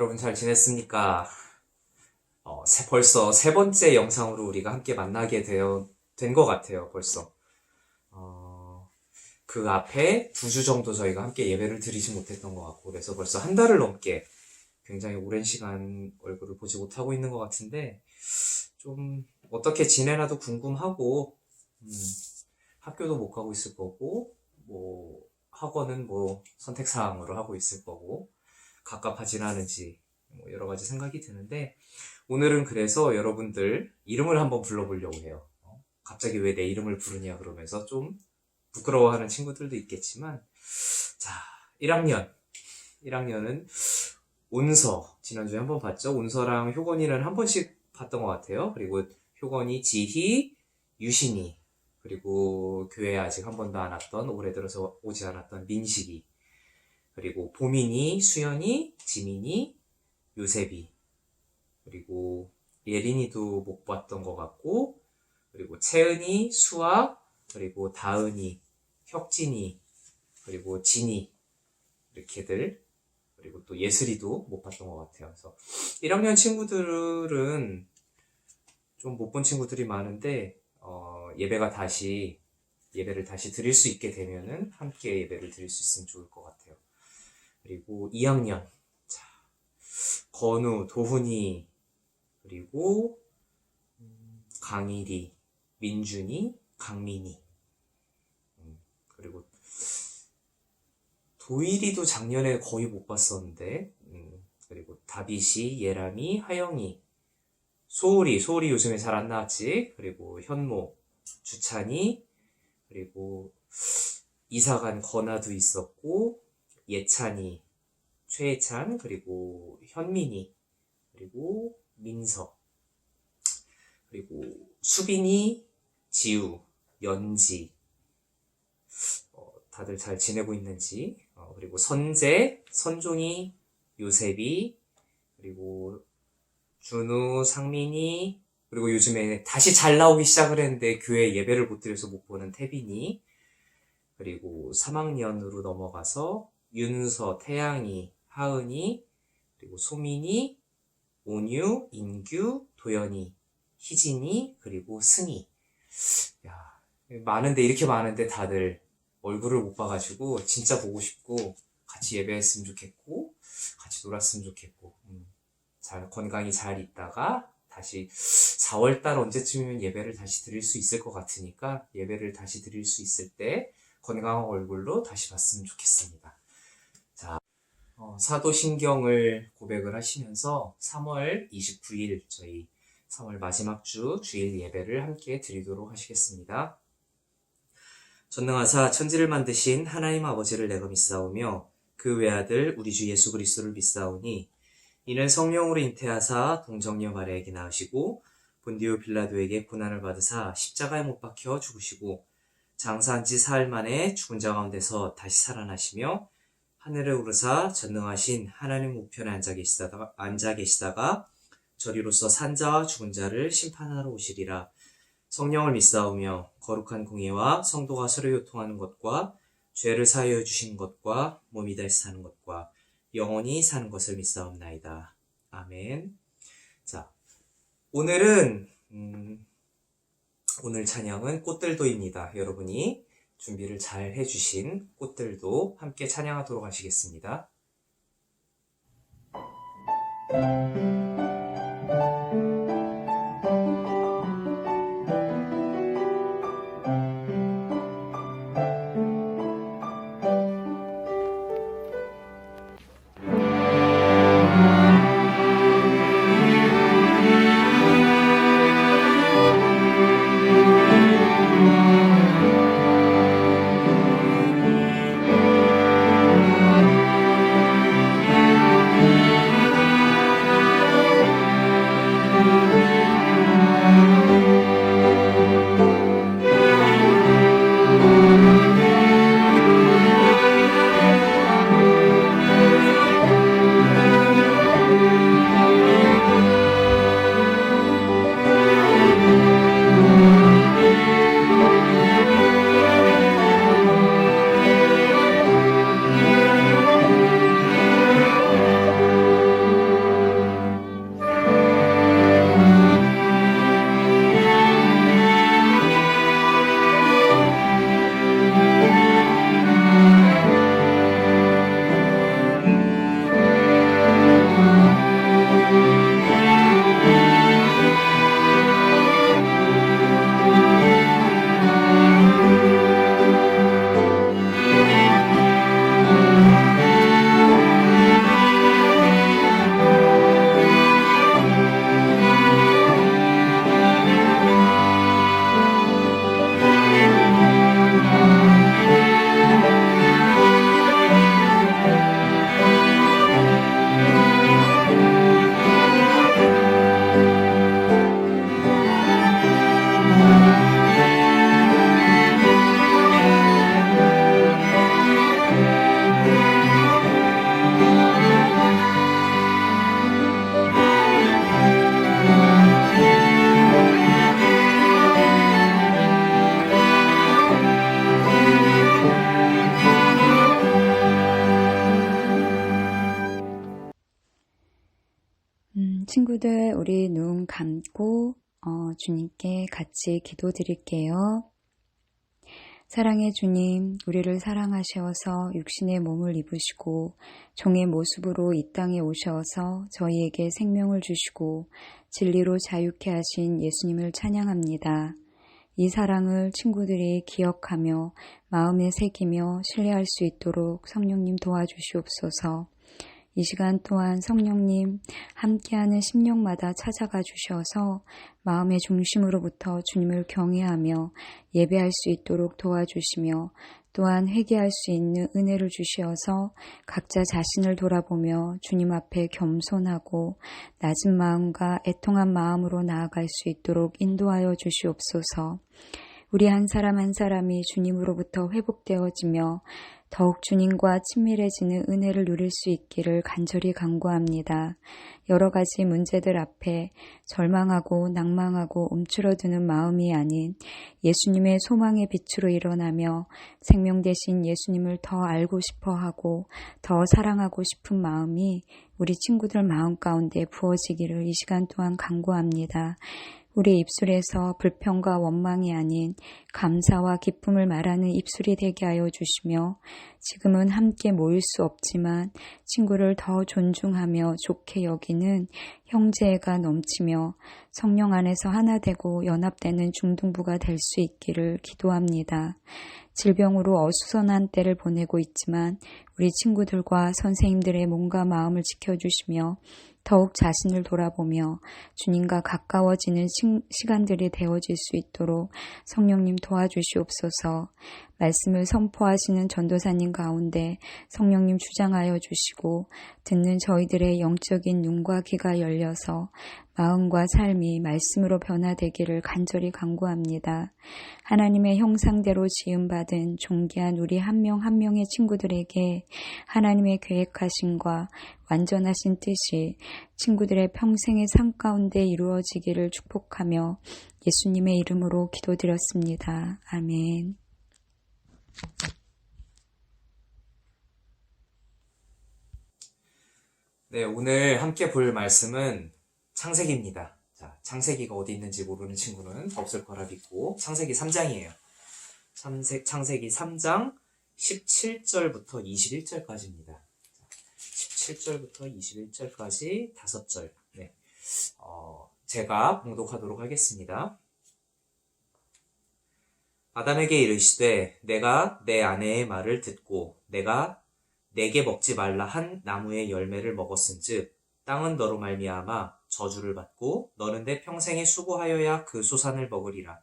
여러분 잘 지냈습니까? 벌써 세 번째 영상으로 우리가 함께 만나게 된 것 같아요, 벌써. 그 앞에 2주 정도 저희가 함께 예배를 드리지 못했던 것 같고, 그래서 벌써 한 달을 넘게 굉장히 오랜 시간 얼굴을 보지 못하고 있는 것 같은데, 좀 어떻게 지내나도 궁금하고, 학교도 못 가고 있을 거고, 학원은 선택사항으로 하고 있을 거고, 갑갑하진 않은지, 여러 가지 생각이 드는데, 오늘은 그래서 여러분들 이름을 한번 불러보려고 해요. 갑자기 왜 내 이름을 부르냐 그러면서 좀 부끄러워하는 친구들도 있겠지만, 자, 1학년은 온서, 지난주에 한번 봤죠? 온서랑 효건이는 한 번씩 봤던 것 같아요. 그리고 효건이, 지희, 유신이, 그리고 교회에 아직 한 번도 안 왔던, 올해 들어서 오지 않았던 민식이, 그리고 보민이, 수연이, 지민이, 요셉이, 그리고 예린이도 못 봤던 것 같고, 그리고 채은이, 수아, 그리고 다은이, 혁진이, 그리고 진이, 이렇게들, 그리고 또 예슬이도 못 봤던 것 같아요. 그래서 1학년 친구들은 좀 못 본 친구들이 많은데, 예배를 다시 드릴 수 있게 되면은 함께 예배를 드릴 수 있으면 좋을 것 같아요. 그리고 2학년, 자, 건우, 도훈이, 그리고 강일이, 민준이, 강민이, 그리고 도일이도 작년에 거의 못 봤었는데, 그리고 다빗이, 예람이, 하영이, 소울이 요즘에 잘 안 나왔지. 그리고 현모, 주찬이, 그리고 이사간 건아도 있었고, 예찬이, 최예찬, 그리고 현민이, 그리고 민서, 그리고 수빈이, 지우, 연지, 다들 잘 지내고 있는지, 그리고 선재, 선종이, 요셉이, 그리고 준우, 상민이, 그리고 요즘에 다시 잘 나오기 시작을 했는데 교회 예배를 못 드려서 못 보는 태빈이, 그리고 3학년으로 넘어가서 윤서, 태양이, 하은이, 그리고 소민이, 온유, 인규, 도연이, 희진이, 그리고 승희. 야, 이렇게 많은데 다들 얼굴을 못 봐가지고 진짜 보고 싶고 같이 예배했으면 좋겠고 같이 놀았으면 좋겠고, 건강히 잘 있다가 다시 4월달 언제쯤이면 예배를 다시 드릴 수 있을 것 같으니까 예배를 다시 드릴 수 있을 때 건강한 얼굴로 다시 봤으면 좋겠습니다. 자, 사도신경을 고백을 하시면서 3월 29일 저희 3월 마지막 주 주일 예배를 함께 드리도록 하시겠습니다. 전능하사 천지를 만드신 하나님 아버지를 내가 믿사오며 그 외아들 우리 주 예수 그리스도를 믿사오니 이는 성령으로 잉태하사 동정녀 마리아에게 낳으시고 본디오 빌라도에게 고난을 받으사 십자가에 못 박혀 죽으시고 장사한 지 사흘 만에 죽은 자 가운데서 다시 살아나시며 하늘에 오르사 전능하신 하나님 우편에 앉아 계시다가 저리로서 산 자와 죽은 자를 심판하러 오시리라. 성령을 믿사오며 거룩한 공예와 성도가 서로 요통하는 것과 죄를 사하여 주신 것과 몸이 다시 사는 것과 영원히 사는 것을 믿사옵나이다. 아멘. 자, 오늘 찬양은 꽃들도입니다. 여러분이 준비를 잘 해주신 꽃들도 함께 찬양하도록 하시겠습니다. 우리 눈 감고 주님께 같이 기도드릴게요. 사랑의 주님, 우리를 사랑하셔서 육신의 몸을 입으시고 종의 모습으로 이 땅에 오셔서 저희에게 생명을 주시고 진리로 자유케 하신 예수님을 찬양합니다. 이 사랑을 친구들이 기억하며 마음에 새기며 신뢰할 수 있도록 성령님 도와주시옵소서. 이 시간 또한 성령님 함께하는 심령마다 찾아가 주셔서 마음의 중심으로부터 주님을 경외하며 예배할 수 있도록 도와주시며 또한 회개할 수 있는 은혜를 주시어서 각자 자신을 돌아보며 주님 앞에 겸손하고 낮은 마음과 애통한 마음으로 나아갈 수 있도록 인도하여 주시옵소서. 우리 한 사람 한 사람이 주님으로부터 회복되어지며 더욱 주님과 친밀해지는 은혜를 누릴 수 있기를 간절히 간구합니다. 여러 가지 문제들 앞에 절망하고 낭망하고 움츠러드는 마음이 아닌 예수님의 소망의 빛으로 일어나며 생명 되신 예수님을 더 알고 싶어하고 더 사랑하고 싶은 마음이 우리 친구들 마음 가운데 부어지기를 이 시간 동안 간구합니다. 우리 입술에서 불평과 원망이 아닌 감사와 기쁨을 말하는 입술이 되게 하여 주시며 지금은 함께 모일 수 없지만 친구를 더 존중하며 좋게 여기는 형제애가 넘치며 성령 안에서 하나 되고 연합되는 중등부가 될 수 있기를 기도합니다. 질병으로 어수선한 때를 보내고 있지만 우리 친구들과 선생님들의 몸과 마음을 지켜주시며 더욱 자신을 돌아보며 주님과 가까워지는 시간들이 되어질 수 있도록 성령님 도와주시옵소서. 말씀을 선포하시는 전도사님 가운데 성령님 주장하여 주시고 듣는 저희들의 영적인 눈과 귀가 열려서 마음과 삶이 말씀으로 변화되기를 간절히 간구합니다. 하나님의 형상대로 지음받은 존귀한 우리 한 명 한 명의 친구들에게 하나님의 계획하심과 완전하신 뜻이 친구들의 평생의 삶 가운데 이루어지기를 축복하며 예수님의 이름으로 기도드렸습니다. 아멘. 네, 오늘 함께 볼 말씀은 창세기입니다. 자, 창세기가 어디 있는지 모르는 친구는 없을 거라 믿고 창세기 3장이에요. 창세기 3장 17절부터 21절까지입니다. 17절부터 21절까지 5절. 네. 제가 봉독하도록 하겠습니다. 아담에게 이르시되 내가 내 아내의 말을 듣고 내가 내게 먹지 말라 한 나무의 열매를 먹었은즉 땅은 너로 말미암아 저주를 받고 너는 내 평생에 수고하여야 그 소산을 먹으리라.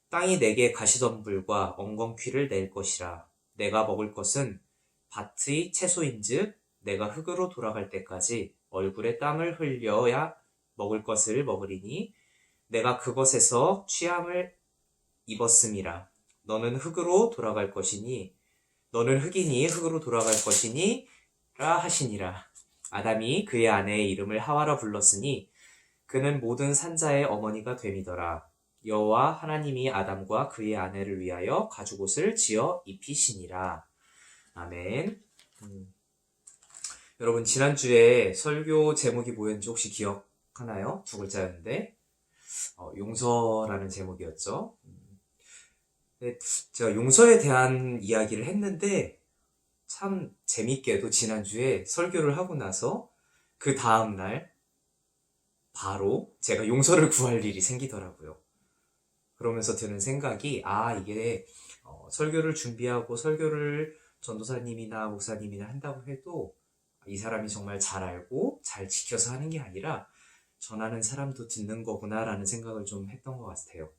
땅이 내게 가시덤불과 엉겅퀴를 낼 것이라. 내가 먹을 것은 밭의 채소인즉 내가 흙으로 돌아갈 때까지 얼굴에 땀을 흘려야 먹을 것을 먹으리니 내가 그것에서 취함을 입었음이라. 너는 흙으로 돌아갈 것이니 너는 흙이니 흙으로 돌아갈 것이니 라 하시니라. 아담이 그의 아내의 이름을 하와라 불렀으니 그는 모든 산자의 어머니가 됨이더라. 여호와 하나님이 아담과 그의 아내를 위하여 가죽옷을 지어 입히시니라. 아멘. 여러분 지난주에 설교 제목이 뭐였는지 혹시 기억하나요? 2글자였는데 용서라는 제목이었죠. 제가 용서에 대한 이야기를 했는데 참 재밌게도 지난주에 설교를 하고 나서 그 다음날 바로 제가 용서를 구할 일이 생기더라고요. 그러면서 드는 생각이 이게 설교를 준비하고 설교를 전도사님이나 목사님이나 한다고 해도 이 사람이 정말 잘 알고 잘 지켜서 하는 게 아니라 전하는 사람도 듣는 거구나 라는 생각을 좀 했던 것 같아요.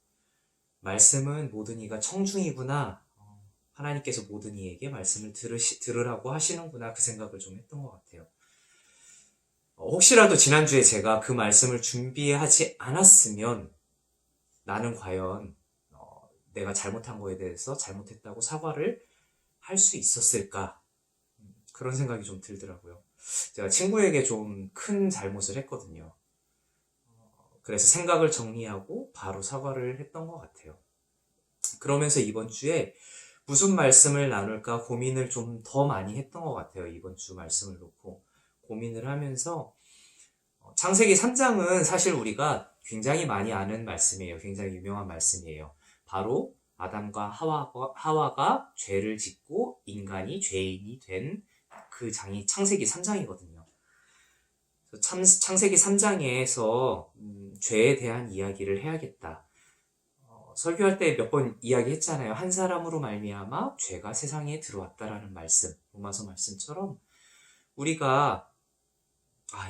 말씀은 모든 이가 청중이구나. 하나님께서 모든 이에게 말씀을 들으라고 하시는구나. 그 생각을 좀 했던 것 같아요. 혹시라도 지난주에 제가 그 말씀을 준비하지 않았으면 나는 과연 내가 잘못한 거에 대해서 잘못했다고 사과를 할 수 있었을까? 그런 생각이 좀 들더라고요. 제가 친구에게 좀 큰 잘못을 했거든요. 그래서 생각을 정리하고 바로 사과를 했던 것 같아요. 그러면서 이번 주에 무슨 말씀을 나눌까 고민을 좀 더 많이 했던 것 같아요. 이번 주 말씀을 놓고 고민을 하면서 창세기 3장은 사실 우리가 굉장히 많이 아는 말씀이에요. 굉장히 유명한 말씀이에요. 바로 아담과 하와가 죄를 짓고 인간이 죄인이 된 그 장이 창세기 3장이거든요. 창세기 3장에서 죄에 대한 이야기를 해야겠다. 설교할 때 몇 번 이야기했잖아요. 한 사람으로 말미암아 죄가 세상에 들어왔다라는 말씀, 로마서 말씀처럼 우리가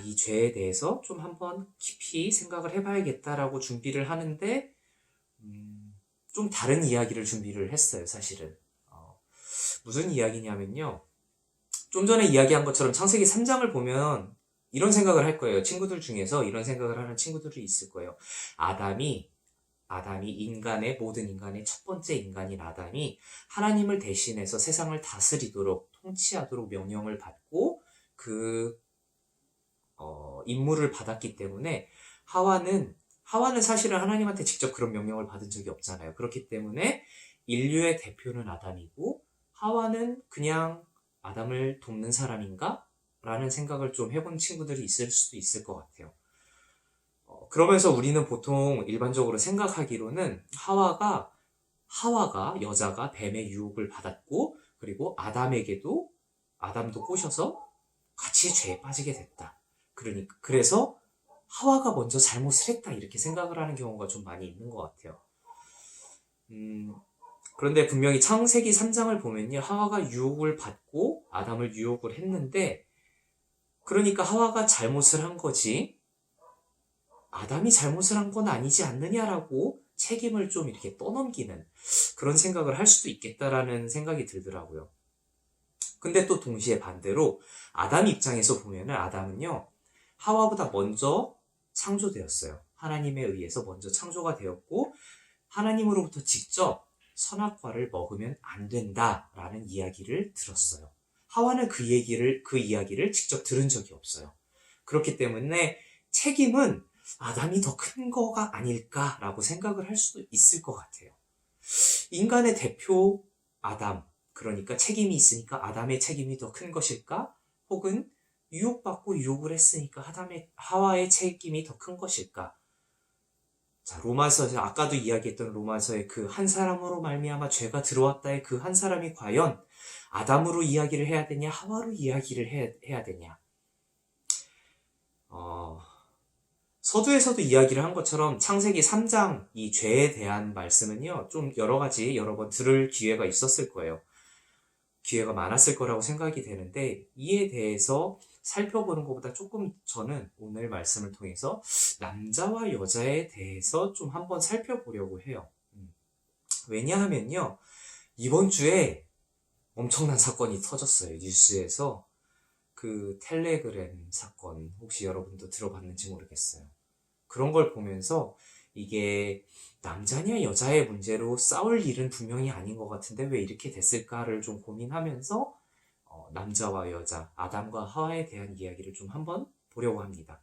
이 죄에 대해서 좀 한번 깊이 생각을 해봐야겠다라고 준비를 하는데 좀 다른 이야기를 준비를 했어요, 사실은. 무슨 이야기냐면요. 좀 전에 이야기한 것처럼 창세기 3장을 보면 이런 생각을 할 거예요. 친구들 중에서 이런 생각을 하는 친구들이 있을 거예요. 아담이 모든 인간의 첫 번째 인간인 아담이 하나님을 대신해서 세상을 다스리도록, 통치하도록 명령을 받고 그 임무를 받았기 때문에 하와는 사실은 하나님한테 직접 그런 명령을 받은 적이 없잖아요. 그렇기 때문에 인류의 대표는 아담이고 하와는 그냥 아담을 돕는 사람인가? 라는 생각을 좀 해본 친구들이 있을 수도 있을 것 같아요. 그러면서 우리는 보통 일반적으로 생각하기로는 하와가 여자가 뱀의 유혹을 받았고 그리고 아담도 꼬셔서 같이 죄에 빠지게 됐다. 그래서 하와가 먼저 잘못을 했다 이렇게 생각을 하는 경우가 좀 많이 있는 것 같아요. 그런데 분명히 창세기 3장을 보면요. 하와가 유혹을 받고 아담을 유혹을 했는데 그러니까 하와가 잘못을 한 거지 아담이 잘못을 한 건 아니지 않느냐라고 책임을 좀 이렇게 떠넘기는 그런 생각을 할 수도 있겠다라는 생각이 들더라고요. 근데 또 동시에 반대로 아담 입장에서 보면은 아담은요. 하와보다 먼저 창조되었어요. 하나님에 의해서 먼저 창조가 되었고 하나님으로부터 직접 선악과를 먹으면 안 된다라는 이야기를 들었어요. 하와는 그 이야기를 직접 들은 적이 없어요. 그렇기 때문에 책임은 아담이 더 큰 거가 아닐까라고 생각을 할 수도 있을 것 같아요. 인간의 대표 아담, 그러니까 책임이 있으니까 아담의 책임이 더 큰 것일까? 혹은 유혹받고 유혹을 했으니까 하와의 책임이 더 큰 것일까? 자, 로마서에서 아까도 이야기했던 로마서의 그 한 사람으로 말미암아 죄가 들어왔다의 그 한 사람이 과연 아담으로 이야기를 해야 되냐, 하와로 이야기를 해야 되냐? 서두에서도 이야기를 한 것처럼 창세기 3장 이 죄에 대한 말씀은요, 좀 여러 번 들을 기회가 있었을 거예요. 기회가 많았을 거라고 생각이 되는데, 이에 대해서 살펴보는 것보다 조금 저는 오늘 말씀을 통해서 남자와 여자에 대해서 좀 한번 살펴보려고 해요. 왜냐하면요, 이번 주에 엄청난 사건이 터졌어요. 뉴스에서. 그 텔레그램 사건, 혹시 여러분도 들어봤는지 모르겠어요. 그런 걸 보면서 이게 남자냐 여자의 문제로 싸울 일은 분명히 아닌 것 같은데 왜 이렇게 됐을까를 좀 고민하면서 남자와 여자, 아담과 하와에 대한 이야기를 좀 한번 보려고 합니다.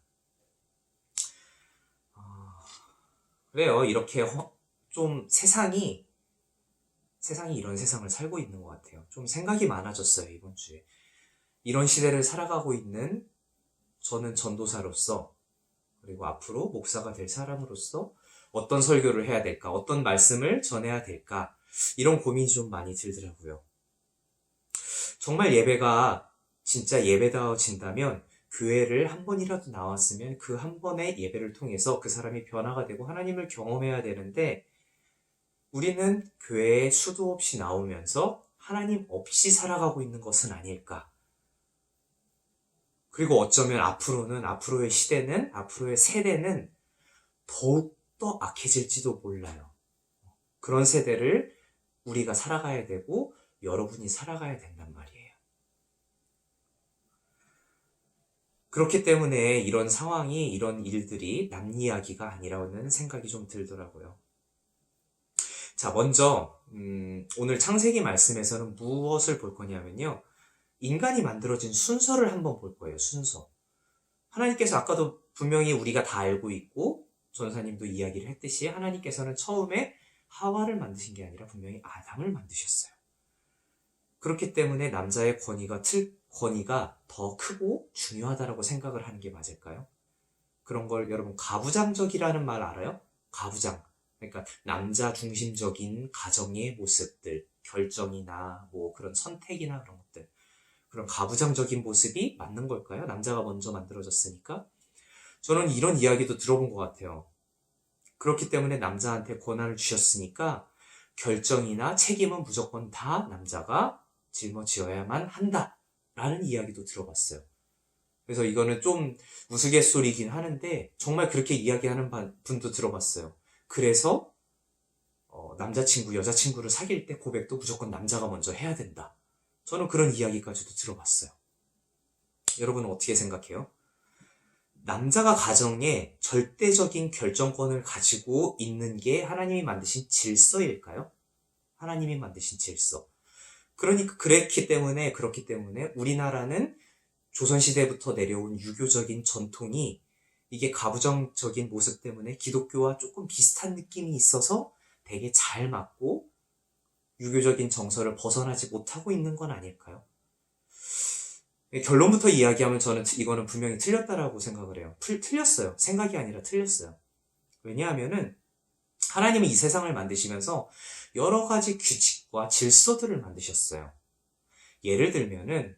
그래요. 이렇게 좀 세상이 이런 세상을 살고 있는 것 같아요. 좀 생각이 많아졌어요, 이번 주에. 이런 시대를 살아가고 있는 저는 전도사로서 그리고 앞으로 목사가 될 사람으로서 어떤 설교를 해야 될까, 어떤 말씀을 전해야 될까 이런 고민이 좀 많이 들더라고요. 정말 예배가 진짜 예배다워진다면 교회를 한 번이라도 나왔으면 그 한 번의 예배를 통해서 그 사람이 변화가 되고 하나님을 경험해야 되는데 우리는 교회에 수도 없이 나오면서 하나님 없이 살아가고 있는 것은 아닐까. 그리고 어쩌면 앞으로의 세대는 더욱더 악해질지도 몰라요. 그런 세대를 우리가 살아가야 되고 여러분이 살아가야 된단 말이에요. 그렇기 때문에 이런 상황이, 이런 일들이 남 이야기가 아니라는 생각이 좀 들더라고요. 자, 먼저 오늘 창세기 말씀에서는 무엇을 볼 거냐면요. 인간이 만들어진 순서를 한번 볼 거예요. 순서. 하나님께서 아까도 분명히 우리가 다 알고 있고 전사님도 이야기를 했듯이 하나님께서는 처음에 하와를 만드신 게 아니라 분명히 아담을 만드셨어요. 그렇기 때문에 남자의 권위가 더 크고 중요하다라고 생각을 하는 게 맞을까요? 그런 걸 여러분 가부장적이라는 말 알아요? 가부장. 그러니까 남자 중심적인 가정의 모습들, 결정이나 뭐 그런 선택이나 그런 것들. 그런 가부장적인 모습이 맞는 걸까요? 남자가 먼저 만들어졌으니까. 저는 이런 이야기도 들어본 것 같아요. 그렇기 때문에 남자한테 권한을 주셨으니까 결정이나 책임은 무조건 다 남자가 짊어지어야만 한다. 라는 이야기도 들어봤어요. 그래서 이거는 좀 우스갯소리긴 하는데 정말 그렇게 이야기하는 분도 들어봤어요. 그래서 남자친구, 여자친구를 사귈 때 고백도 무조건 남자가 먼저 해야 된다. 저는 그런 이야기까지도 들어봤어요. 여러분은 어떻게 생각해요? 남자가 가정에 절대적인 결정권을 가지고 있는 게 하나님이 만드신 질서일까요? 하나님이 만드신 질서. 그러니까 그렇기 때문에 우리나라는 조선시대부터 내려온 유교적인 전통이 이게 가부장적인 모습 때문에 기독교와 조금 비슷한 느낌이 있어서 되게 잘 맞고 유교적인 정서를 벗어나지 못하고 있는 건 아닐까요? 결론부터 이야기하면 저는 이거는 분명히 틀렸다라고 생각을 해요. 틀렸어요. 생각이 아니라 틀렸어요. 왜냐하면은 하나님은 이 세상을 만드시면서 여러 가지 규칙과 질서들을 만드셨어요. 예를 들면은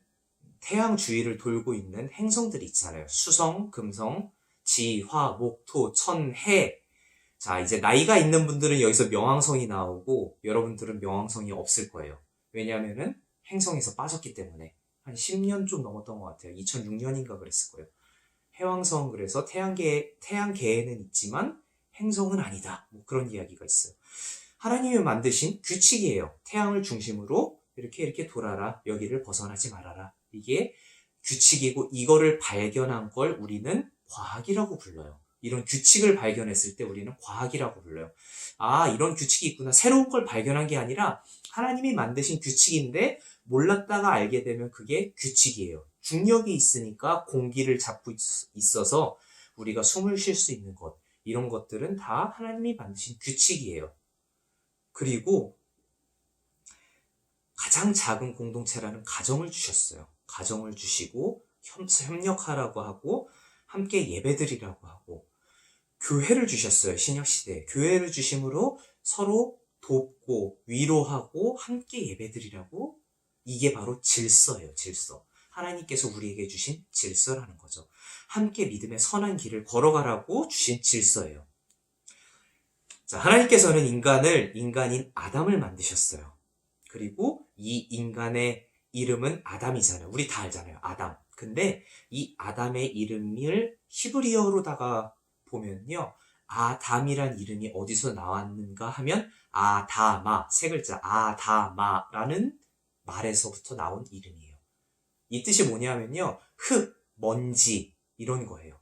태양 주위를 돌고 있는 행성들이 있잖아요. 수성, 금성, 지, 화, 목, 토, 천, 해. 자, 이제 나이가 있는 분들은 여기서 명왕성이 나오고 여러분들은 명왕성이 없을 거예요. 왜냐하면은 행성에서 빠졌기 때문에. 한 10년 좀 넘었던 것 같아요. 2006년인가 그랬을 거예요. 해왕성, 그래서 태양계에는 있지만 행성은 아니다. 뭐 그런 이야기가 있어요. 하나님이 만드신 규칙이에요. 태양을 중심으로 이렇게 돌아라. 여기를 벗어나지 말아라. 이게 규칙이고 이거를 발견한 걸 우리는 과학이라고 불러요. 이런 규칙을 발견했을 때 우리는 과학이라고 불러요. 아, 이런 규칙이 있구나. 새로운 걸 발견한 게 아니라 하나님이 만드신 규칙인데 몰랐다가 알게 되면 그게 규칙이에요. 중력이 있으니까 공기를 잡고 있어서 우리가 숨을 쉴 수 있는 것. 이런 것들은 다 하나님이 만드신 규칙이에요. 그리고 가장 작은 공동체라는 가정을 주셨어요. 가정을 주시고 협력하라고 하고 함께 예배드리라고 하고 교회를 주셨어요. 신약시대에. 교회를 주심으로 서로 돕고 위로하고 함께 예배드리라고. 이게 바로 질서예요. 질서. 하나님께서 우리에게 주신 질서라는 거죠. 함께 믿음의 선한 길을 걸어가라고 주신 질서예요. 자, 하나님께서는 인간인 아담을 만드셨어요. 그리고 이 인간의 이름은 아담이잖아요. 우리 다 알잖아요. 아담. 근데 이 아담의 이름을 히브리어로다가 보면요. 아담이란 이름이 어디서 나왔는가 하면 아다마, 세 글자 아다마라는 말에서부터 나온 이름이에요. 이 뜻이 뭐냐면요. 흙, 먼지 이런 거예요.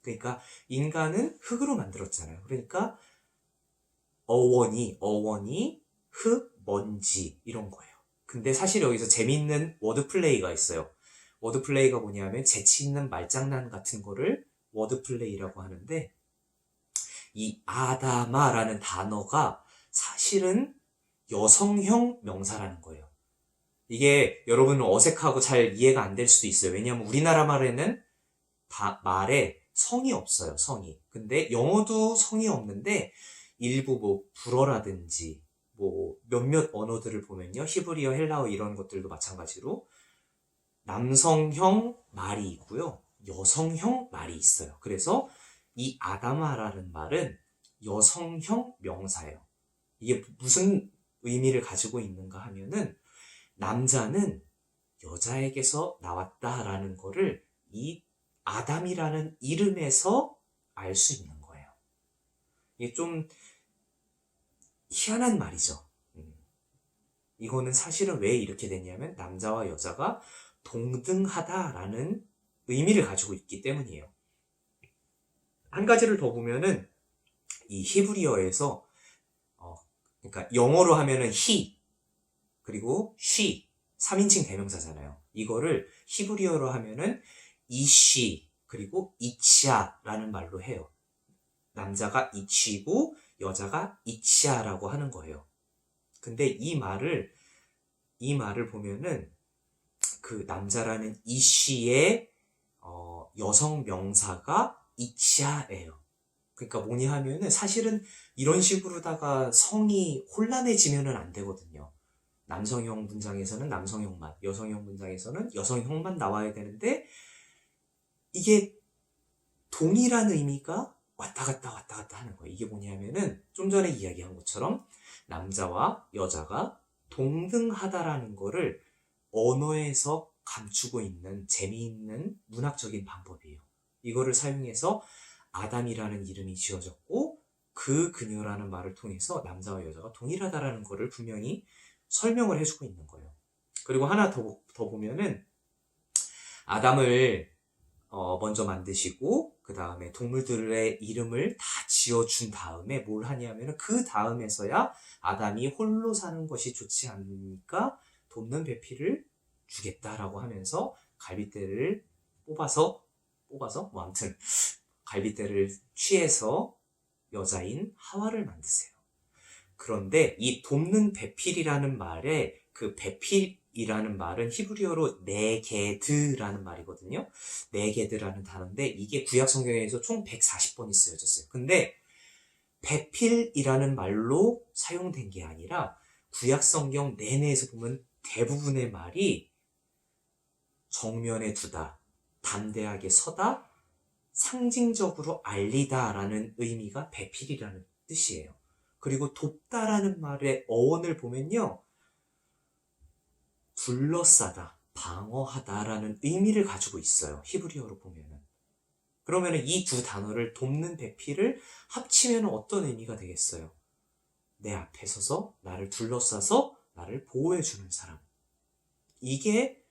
그러니까 인간은 흙으로 만들었잖아요. 그러니까 어원이 흙, 먼지 이런 거예요. 근데 사실 여기서 재밌는 워드플레이가 있어요. 워드플레이가 뭐냐면 재치 있는 말장난 같은 거를 워드플레이라고 하는데 이 아다마라는 단어가 사실은 여성형 명사라는 거예요. 이게 여러분은 어색하고 잘 이해가 안 될 수도 있어요. 왜냐하면 우리나라 말에는 말에 성이 없어요. 성이. 근데 영어도 성이 없는데 일부 뭐 불어라든지 뭐 몇몇 언어들을 보면요. 히브리어, 헬라어 이런 것들도 마찬가지로 남성형 말이 있고요. 여성형 말이 있어요. 그래서 이 아다마라는 말은 여성형 명사예요. 이게 무슨 의미를 가지고 있는가 하면은 남자는 여자에게서 나왔다라는 거를 이 아담이라는 이름에서 알 수 있는 거예요. 이게 좀 희한한 말이죠. 이거는 사실은 왜 이렇게 됐냐면 남자와 여자가 동등하다라는 의미를 가지고 있기 때문이에요. 한 가지를 더 보면은 이 히브리어에서 그러니까 영어로 하면은 he 그리고 she 3인칭 대명사잖아요. 이거를 히브리어로 하면은 이시 그리고 이치아라는 말로 해요. 남자가 이치고 여자가 이치아라고 하는 거예요. 근데 이 말을 보면은 그 남자라는 이시의 여성 명사가 이치아예요. 그러니까 뭐냐 하면은 사실은 이런 식으로다가 성이 혼란해지면은 안 되거든요. 남성형 문장에서는 남성형만, 여성형 문장에서는 여성형만 나와야 되는데 이게 동일한 의미가 왔다 갔다 하는 거예요. 이게 뭐냐면은 좀 전에 이야기한 것처럼 남자와 여자가 동등하다라는 거를 언어에서 감추고 있는 재미있는 문학적인 방법이에요. 이거를 사용해서 아담이라는 이름이 지어졌고 그 그녀라는 말을 통해서 남자와 여자가 동일하다라는 거를 분명히 설명을 해주고 있는 거예요. 그리고 하나 더 보면은 아담을 먼저 만드시고 그 다음에 동물들의 이름을 다 지어준 다음에 뭘 하냐면은 그 다음에서야 아담이 홀로 사는 것이 좋지 않으니까 돕는 배필을 주겠다라고 하면서 갈빗대를 뽑아서 뭐 아무튼 갈빗대를 취해서 여자인 하와를 만드세요. 그런데 이 돕는 배필이라는 말에 그 배필이라는 말은 히브리어로 네게드라는 말이거든요. 네게드라는 단어인데 이게 구약 성경에서 총 140번이 쓰여졌어요. 근데 배필이라는 말로 사용된 게 아니라 구약 성경 내내에서 보면 대부분의 말이 정면에 두다, 담대하게 서다, 상징적으로 알리다라는 의미가 배필이라는 뜻이에요. 그리고 돕다라는 말의 어원을 보면요. 둘러싸다, 방어하다라는 의미를 가지고 있어요. 히브리어로 보면은. 그러면 이 두 단어를 돕는 배필을 합치면 어떤 의미가 되겠어요? 내 앞에 서서 나를 둘러싸서 나를 보호해주는 사람. 이게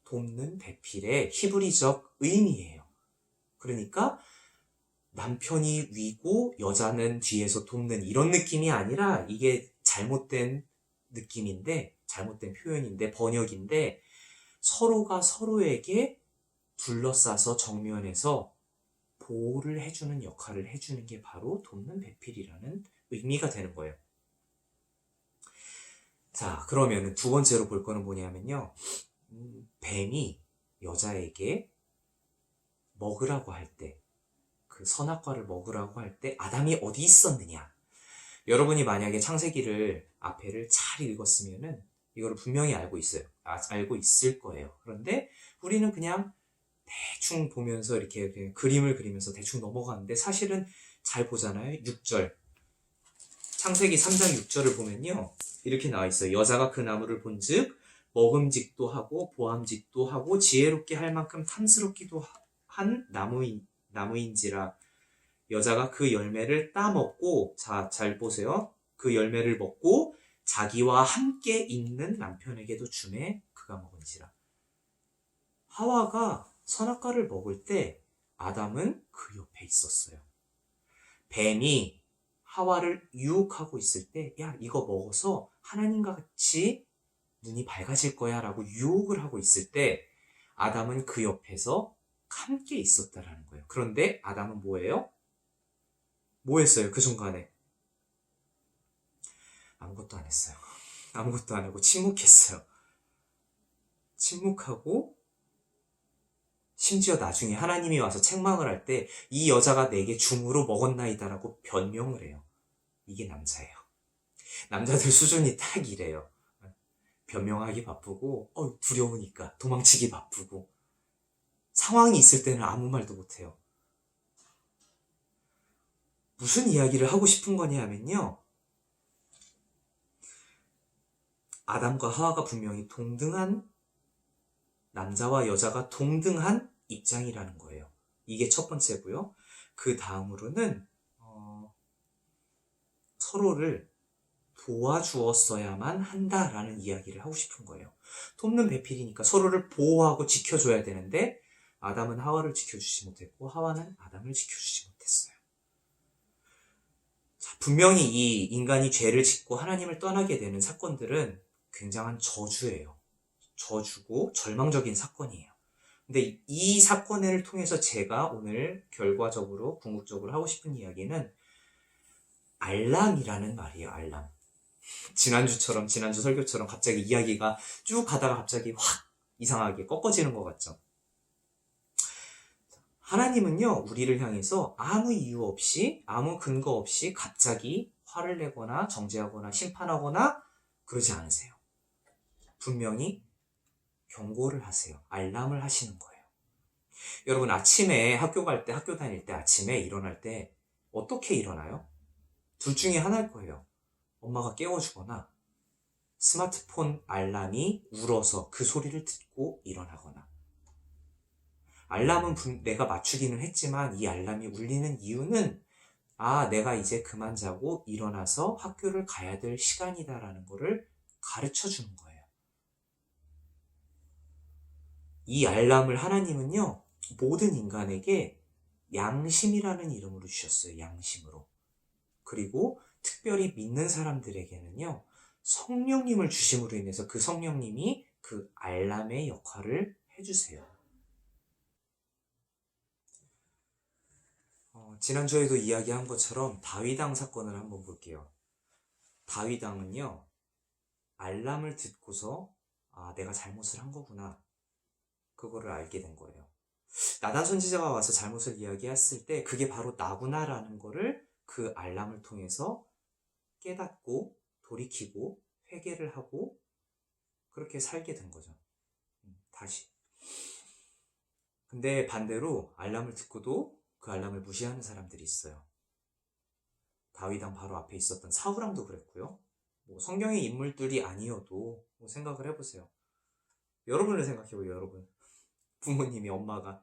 돕는 배필의 히브리적 의미예요. 그러니까 남편이 위고 여자는 뒤에서 돕는 이런 느낌이 아니라 이게 잘못된 느낌인데 잘못된 표현인데 번역인데 서로가 서로에게 둘러싸서 정면에서 보호를 해주는 역할을 해주는 게 바로 돕는 배필이라는 의미가 되는 거예요. 자, 그러면 두 번째로 볼 거는 뭐냐면요. 뱀이 여자에게 먹으라고 할 때, 그 선악과를 먹으라고 할 때 아담이 어디 있었느냐? 여러분이 만약에 창세기를 앞에를 잘 읽었으면은 이거를 분명히 알고 있어요. 알고 있을 거예요. 그런데 우리는 그냥 대충 보면서 이렇게 그냥 그림을 그리면서 대충 넘어가는데 사실은 잘 보잖아요. 6절. 창세기 3장 6절을 보면요. 이렇게 나와 있어요. 여자가 그 나무를 본즉 먹음직도 하고 보암직도 하고 지혜롭게 할 만큼 탐스럽기도 한 나무인지라 여자가 그 열매를 따먹고 자, 잘 보세요. 그 열매를 먹고 자기와 함께 있는 남편에게도 주매 그가 먹은지라. 하와가 선악과를 먹을 때 아담은 그 옆에 있었어요. 뱀이 하와를 유혹하고 있을 때 야, 이거 먹어서 하나님과 같이 눈이 밝아질 거야 라고 유혹을 하고 있을 때 아담은 그 옆에서 함께 있었다라는 거예요. 그런데 아담은 뭐예요? 뭐 했어요? 그 순간에 아무것도 안 했어요. 아무것도 안 하고 침묵했어요. 침묵하고 심지어 나중에 하나님이 와서 책망을 할 때 이 여자가 내게 중으로 먹었나이다라고 변명을 해요. 이게 남자예요. 남자들 수준이 딱 이래요. 변명하기 바쁘고 두려우니까 도망치기 바쁘고 상황이 있을 때는 아무 말도 못해요. 무슨 이야기를 하고 싶은 거냐 하면요. 아담과 하와가 분명히 동등한 남자와 여자가 동등한 입장이라는 거예요. 이게 첫 번째고요. 그 다음으로는 서로를 도와주었어야만 한다라는 이야기를 하고 싶은 거예요. 돕는 배필이니까 서로를 보호하고 지켜줘야 되는데 아담은 하와를 지켜주지 못했고 하와는 아담을 지켜주지 못했어요. 자, 분명히 이 인간이 죄를 짓고 하나님을 떠나게 되는 사건들은 굉장한 저주예요. 저주고 절망적인 사건이에요. 근데 이 사건을 통해서 제가 오늘 결과적으로 궁극적으로 하고 싶은 이야기는 알람이라는 말이에요. 알람. 지난주 설교처럼 갑자기 이야기가 쭉 가다가 갑자기 확 이상하게 꺾어지는 것 같죠. 하나님은요, 우리를 향해서 아무 이유 없이, 아무 근거 없이 갑자기 화를 내거나 정죄하거나 심판하거나 그러지 않으세요. 분명히 경고를 하세요. 알람을 하시는 거예요. 여러분, 아침에 학교 갈 때, 학교 다닐 때, 아침에 일어날 때 어떻게 일어나요? 둘 중에 하나일 거예요. 엄마가 깨워주거나 스마트폰 알람이 울어서 그 소리를 듣고 일어나거나. 알람은 내가 맞추기는 했지만 이 알람이 울리는 이유는 내가 이제 그만 자고 일어나서 학교를 가야 될 시간이다라는 거를 가르쳐 주는 거예요. 이 알람을 하나님은요, 모든 인간에게 양심이라는 이름으로 주셨어요. 양심으로. 그리고 특별히 믿는 사람들에게는요, 성령님을 주심으로 인해서 그 성령님이 그 알람의 역할을 해주세요. 지난주에도 이야기한 것처럼 다윗왕 사건을 한번 볼게요. 다윗왕은요, 알람을 듣고서 내가 잘못을 한 거구나. 그거를 알게 된 거예요. 나단 선지자가 와서 잘못을 이야기했을 때 그게 바로 나구나라는 거를 그 알람을 통해서 깨닫고 돌이키고 회개를 하고 그렇게 살게 된 거죠. 다시. 근데 반대로 알람을 듣고도 그 알람을 무시하는 사람들이 있어요. 다윗왕 바로 앞에 있었던 사울왕도 그랬고요. 성경의 인물들이 아니어도 생각을 해보세요. 여러분을 생각해보세요. 여러분. 부모님이, 엄마가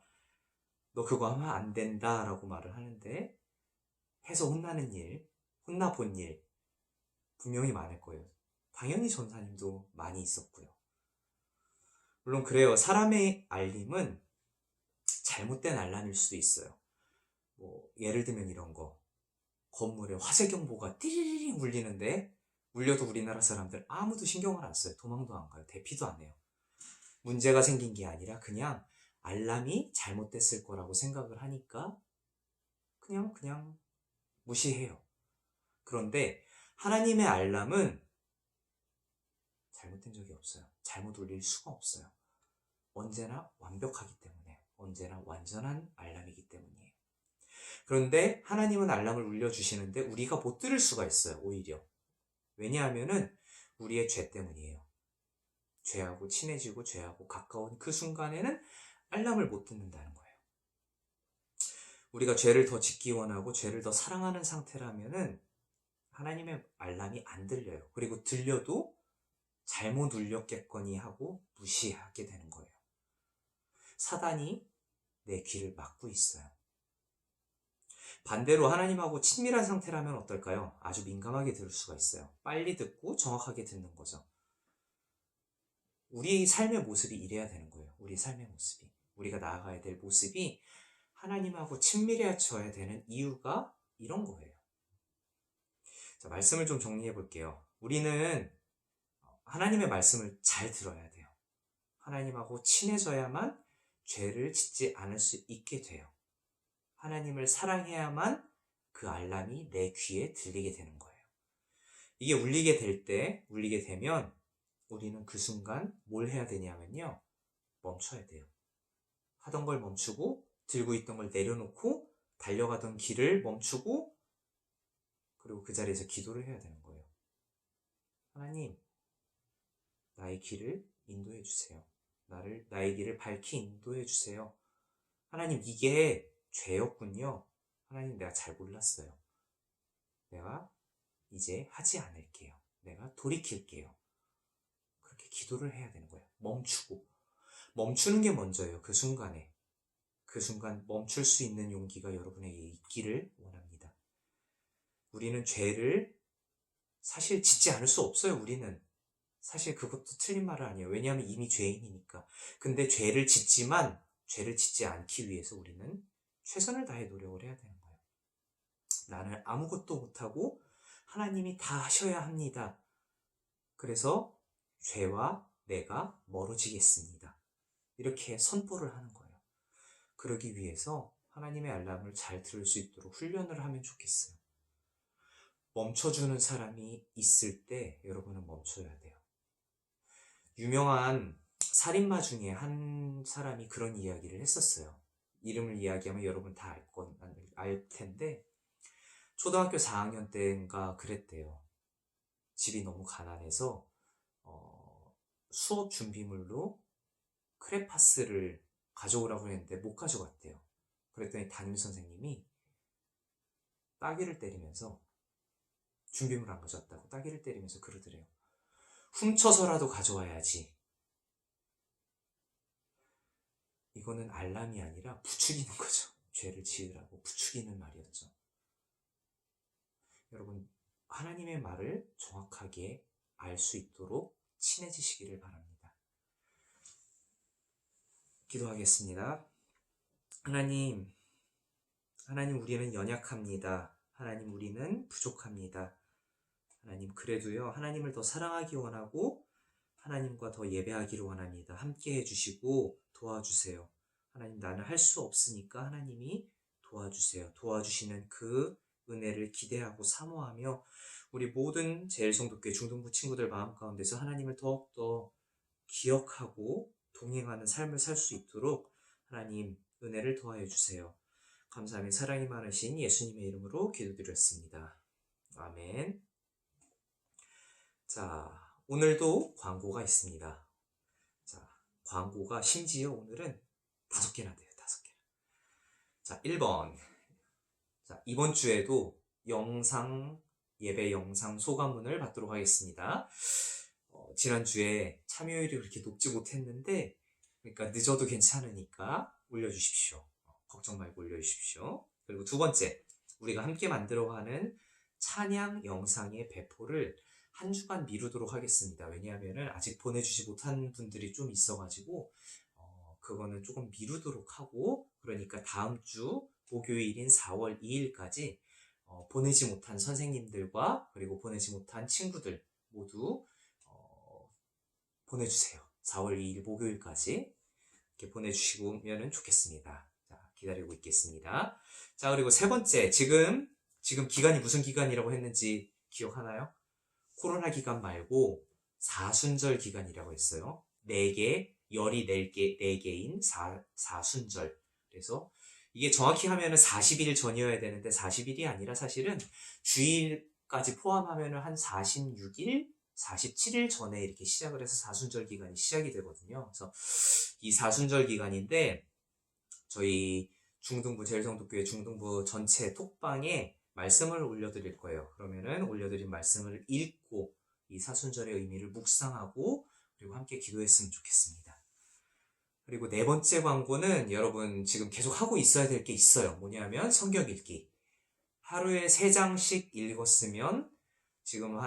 너 그거 하면 안 된다 라고 말을 하는데 해서 혼나는 일, 혼나본 일 분명히 많을 거예요. 당연히 전사님도 많이 있었고요. 물론 그래요. 사람의 알림은 잘못된 알람일 수도 있어요. 예를 들면 이런 거. 건물에 화재 경보가 띠리리리 울리는데 울려도 우리나라 사람들 아무도 신경을 안 써요. 도망도 안 가요. 대피도 안 해요. 문제가 생긴 게 아니라 그냥 알람이 잘못됐을 거라고 생각을 하니까 그냥 무시해요. 그런데 하나님의 알람은 잘못된 적이 없어요. 잘못 울릴 수가 없어요. 언제나 완벽하기 때문에, 언제나 완전한 알람이기 때문이에요. 그런데 하나님은 알람을 울려주시는데 우리가 못 들을 수가 있어요. 오히려. 왜냐하면은 우리의 죄 때문이에요. 죄하고 친해지고 죄하고 가까운 그 순간에는 알람을 못 듣는다는 거예요. 우리가 죄를 더 짓기 원하고 죄를 더 사랑하는 상태라면은 하나님의 알람이 안 들려요. 그리고 들려도 잘못 울렸겠거니 하고 무시하게 되는 거예요. 사단이 내 귀를 막고 있어요. 반대로 하나님하고 친밀한 상태라면 어떨까요? 아주 민감하게 들을 수가 있어요. 빨리 듣고 정확하게 듣는 거죠. 우리 삶의 모습이 이래야 되는 거예요. 우리 삶의 모습이. 우리가 나아가야 될 모습이 하나님하고 친밀해져야 되는 이유가 이런 거예요. 자, 말씀을 좀 정리해 볼게요. 우리는 하나님의 말씀을 잘 들어야 돼요. 하나님하고 친해져야만 죄를 짓지 않을 수 있게 돼요. 하나님을 사랑해야만 그 알람이 내 귀에 들리게 되는 거예요. 이게 울리게 되면 우리는 그 순간 뭘 해야 되냐면요. 멈춰야 돼요. 하던 걸 멈추고 들고 있던 걸 내려놓고 달려가던 길을 멈추고 그리고 그 자리에서 기도를 해야 되는 거예요. 하나님, 나의 길을 인도해 주세요. 나의 길을 밝히 인도해 주세요. 하나님, 이게 죄였군요. 하나님, 내가 잘 몰랐어요. 내가 이제 하지 않을게요. 내가 돌이킬게요. 그렇게 기도를 해야 되는 거예요. 멈추는 게 먼저예요. 그 순간에. 그 순간 멈출 수 있는 용기가 여러분에게 있기를 원합니다. 우리는 죄를 사실 짓지 않을 수 없어요. 우리는. 사실 그것도 틀린 말은 아니에요. 왜냐하면 이미 죄인이니까. 근데 죄를 짓지 않기 위해서 우리는 최선을 다해 노력을 해야 되는 거예요. 나는 아무것도 못하고 하나님이 다 하셔야 합니다. 그래서 죄와 내가 멀어지겠습니다. 이렇게 선포를 하는 거예요. 그러기 위해서 하나님의 알람을 잘 들을 수 있도록 훈련을 하면 좋겠어요. 멈춰주는 사람이 있을 때 여러분은 멈춰야 돼요. 유명한 살인마 중에 한 사람이 그런 이야기를 했었어요. 이름을 이야기하면 여러분 다 알 텐데, 초등학교 4학년 때인가 그랬대요. 집이 너무 가난해서, 수업 준비물로 크레파스를 가져오라고 했는데 못 가져갔대요. 그랬더니 담임선생님이 따귀를 때리면서, 준비물 안 가져왔다고 따귀를 때리면서 그러더래요. 훔쳐서라도 가져와야지. 이거는 알람이 아니라 부추기는 거죠. 죄를 지으라고 부추기는 말이었죠. 여러분, 하나님의 말을 정확하게 알 수 있도록 친해지시기를 바랍니다. 기도하겠습니다. 하나님, 우리는 연약합니다. 하나님, 우리는 부족합니다. 하나님, 그래도요, 하나님을 더 사랑하기 원하고 하나님과 더 예배하기를 원합니다. 함께 해주시고 도와주세요. 하나님, 나는 할 수 없으니까 하나님이 도와주세요. 도와주시는 그 은혜를 기대하고 사모하며 우리 모든 제일성도교회 중등부 친구들 마음 가운데서 하나님을 더욱더 기억하고 동행하는 삶을 살 수 있도록 하나님 은혜를 더하여 주세요. 감사하며 사랑이 많으신 예수님의 이름으로 기도드렸습니다. 아멘. 자, 오늘도 광고가 있습니다. 자, 광고가 심지어 오늘은 5개나 돼요. 5개. 자, 1번. 자, 이번 주에도 예배 영상 소감문을 받도록 하겠습니다. 지난주에 참여율이 그렇게 높지 못했는데, 그러니까 늦어도 괜찮으니까 올려주십시오. 걱정 말고 올려주십시오. 그리고 두 번째, 우리가 함께 만들어가는 찬양 영상의 배포를 한 주간 미루도록 하겠습니다. 왜냐하면 아직 보내주지 못한 분들이 좀 있어가지고 그거는 조금 미루도록 하고, 그러니까 다음 주 목요일인 4월 2일까지 보내지 못한 선생님들과 그리고 보내지 못한 친구들 모두 보내주세요. 4월 2일 목요일까지 이렇게 보내주시면 좋겠습니다. 자, 기다리고 있겠습니다. 자, 그리고 세 번째, 지금 기간이 무슨 기간이라고 했는지 기억하나요? 코로나 기간 말고 사순절 기간이라고 했어요. 4개, 열이 4개인 사순절. 그래서 이게 정확히 하면은 40일 전이어야 되는데 40일이 아니라 사실은 주일까지 포함하면은 한 46일, 47일 전에 이렇게 시작을 해서 사순절 기간이 시작이 되거든요. 그래서 이 사순절 기간인데 저희 중등부 제일성도교회 중등부 전체 톡방에 말씀을 올려드릴 거예요. 그러면은 올려드린 말씀을 읽고 이 사순절의 의미를 묵상하고 그리고 함께 기도했으면 좋겠습니다. 그리고 네 번째 광고는 여러분 지금 계속 하고 있어야 될 게 있어요. 뭐냐면 성경 읽기. 하루에 3장씩 읽었으면 지금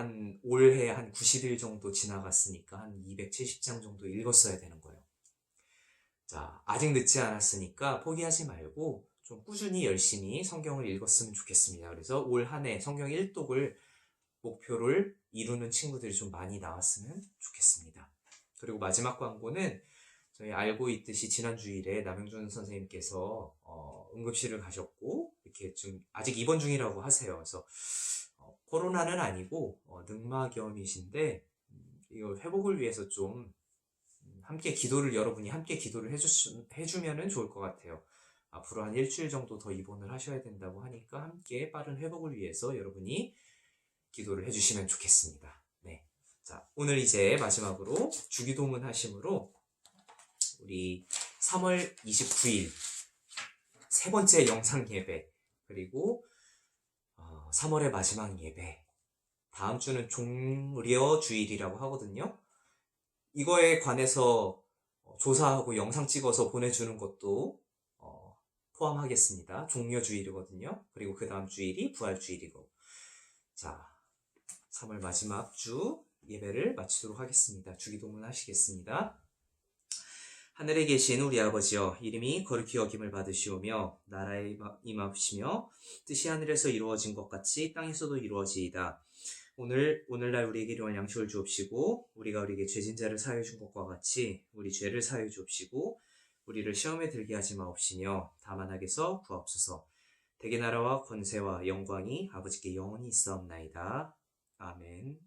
올해 한 90일 정도 지나갔으니까 한 270장 정도 읽었어야 되는 거예요. 자, 아직 늦지 않았으니까 포기하지 말고 좀 꾸준히 열심히 성경을 읽었으면 좋겠습니다. 그래서 올 한 해 성경 1독을 목표를 이루는 친구들이 좀 많이 나왔으면 좋겠습니다. 그리고 마지막 광고는 저희 알고 있듯이 지난 주일에 남영준 선생님께서 응급실을 가셨고 이렇게 좀 아직 입원 중이라고 하세요. 그래서 코로나는 아니고 늑막염이신데 이거 회복을 위해서 좀 여러분이 함께 기도를 해주면은 좋을 것 같아요. 앞으로 한 일주일 정도 더 입원을 하셔야 된다고 하니까 함께 빠른 회복을 위해서 여러분이 기도를 해주시면 좋겠습니다. 네. 자, 오늘 이제 마지막으로 주기도문 하심으로 우리 3월 29일 세 번째 영상 예배, 그리고 3월의 마지막 예배, 다음 주는 종려 주일이라고 하거든요. 이거에 관해서 조사하고 영상 찍어서 보내주는 것도 포함하겠습니다. 종려 주일이거든요. 그리고 그 다음 주일이 부활 주일이고. 자, 3월 마지막 주 예배를 마치도록 하겠습니다. 주기도문 하시겠습니다. 하늘에 계신 우리 아버지여, 이름이 거룩히 여김을 받으시오며 나라에 임하시며 뜻이 하늘에서 이루어진 것 같이 땅에서도 이루어지이다. 오늘날 우리에게 일용할 양식을 주옵시고 우리가 우리에게 죄진 자를 사하여 준 것과 같이 우리 죄를 사하여 주옵시고 우리를 시험에 들게 하지 마옵시며 다만 악에서 구하옵소서. 대개 나라와 권세와 영광이 아버지께 영원히 있사옵나이다. 아멘.